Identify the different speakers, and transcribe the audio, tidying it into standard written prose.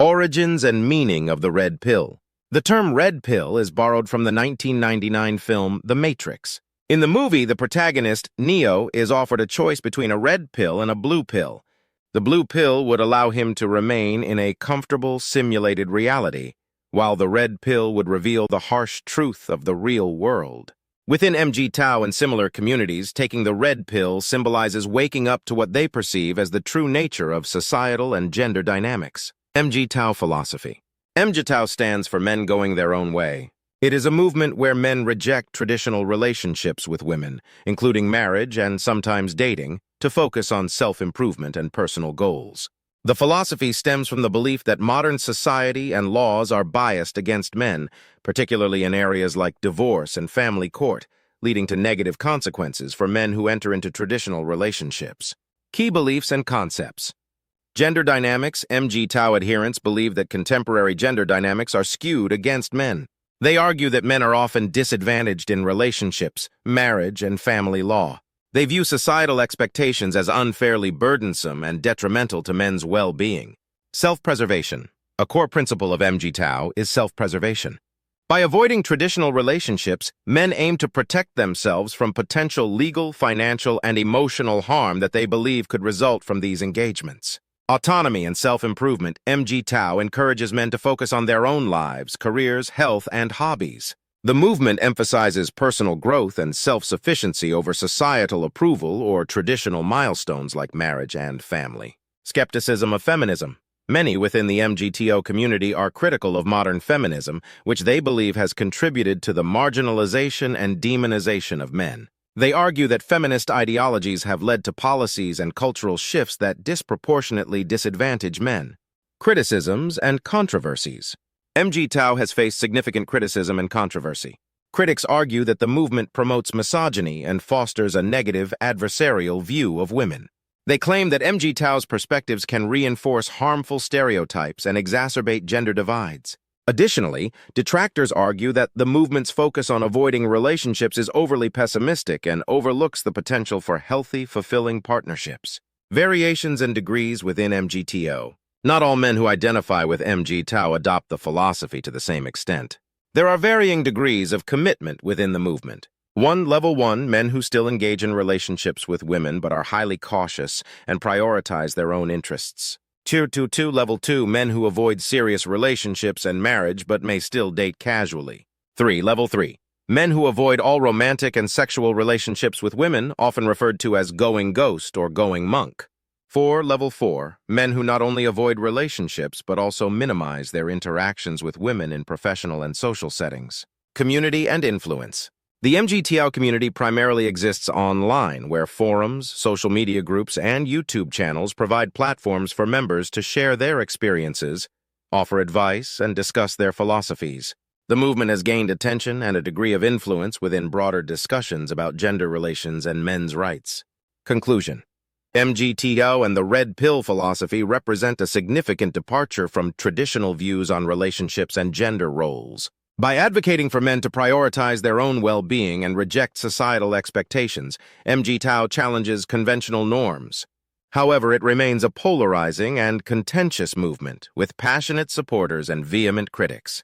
Speaker 1: Origins and meaning of the red pill. The term red pill is borrowed from the 1999 film The Matrix. In the movie, the protagonist, Neo, is offered a choice between a red pill and a blue pill. The blue pill would allow him to remain in a comfortable, simulated reality, while the red pill would reveal the harsh truth of the real world. Within MGTOW and similar communities, taking the red pill symbolizes waking up to what they perceive as the true nature of societal and gender dynamics. MGTOW philosophy. MGTOW stands for Men Going Their Own Way. It is a movement where men reject traditional relationships with women, including marriage and sometimes dating, to focus on self-improvement and personal goals. The philosophy stems from the belief that modern society and laws are biased against men, particularly in areas like divorce and family court, leading to negative consequences for men who enter into traditional relationships. Key beliefs and concepts. Gender dynamics. MGTOW adherents believe that contemporary gender dynamics are skewed against men. They argue that men are often disadvantaged in relationships, marriage, and family law. They view societal expectations as unfairly burdensome and detrimental to men's well-being. Self-preservation. A core principle of MGTOW is self-preservation. By avoiding traditional relationships, men aim to protect themselves from potential legal, financial, and emotional harm that they believe could result from these engagements. Autonomy and self-improvement. MGTOW encourages men to focus on their own lives, careers, health, and hobbies. The movement emphasizes personal growth and self-sufficiency over societal approval or traditional milestones like marriage and family. Skepticism of feminism. Many within the MGTOW community are critical of modern feminism, which they believe has contributed to the marginalization and demonization of men. They argue that feminist ideologies have led to policies and cultural shifts that disproportionately disadvantage men. Criticisms and controversies. MGTOW has faced significant criticism and controversy. Critics argue that the movement promotes misogyny and fosters a negative, adversarial view of women. They claim that MGTOW's perspectives can reinforce harmful stereotypes and exacerbate gender divides. Additionally, detractors argue that the movement's focus on avoiding relationships is overly pessimistic and overlooks the potential for healthy, fulfilling partnerships. Variations and degrees within MGTOW. Not all men who identify with MGTOW adopt the philosophy to the same extent. There are varying degrees of commitment within the movement. Level 1, men who still engage in relationships with women but are highly cautious and prioritize their own interests. Tier 2, Level 2, men who avoid serious relationships and marriage but may still date casually. Level 3, men who avoid all romantic and sexual relationships with women, often referred to as going ghost or going monk. Level 4, men who not only avoid relationships but also minimize their interactions with women in professional and social settings. Community and influence. The MGTOW community primarily exists online, where forums, social media groups, and YouTube channels provide platforms for members to share their experiences, offer advice, and discuss their philosophies. The movement has gained attention and a degree of influence within broader discussions about gender relations and men's rights. Conclusion. MGTOW and the Red Pill philosophy represent a significant departure from traditional views on relationships and gender roles. By advocating for men to prioritize their own well-being and reject societal expectations, MGTOW challenges conventional norms. However, it remains a polarizing and contentious movement with passionate supporters and vehement critics.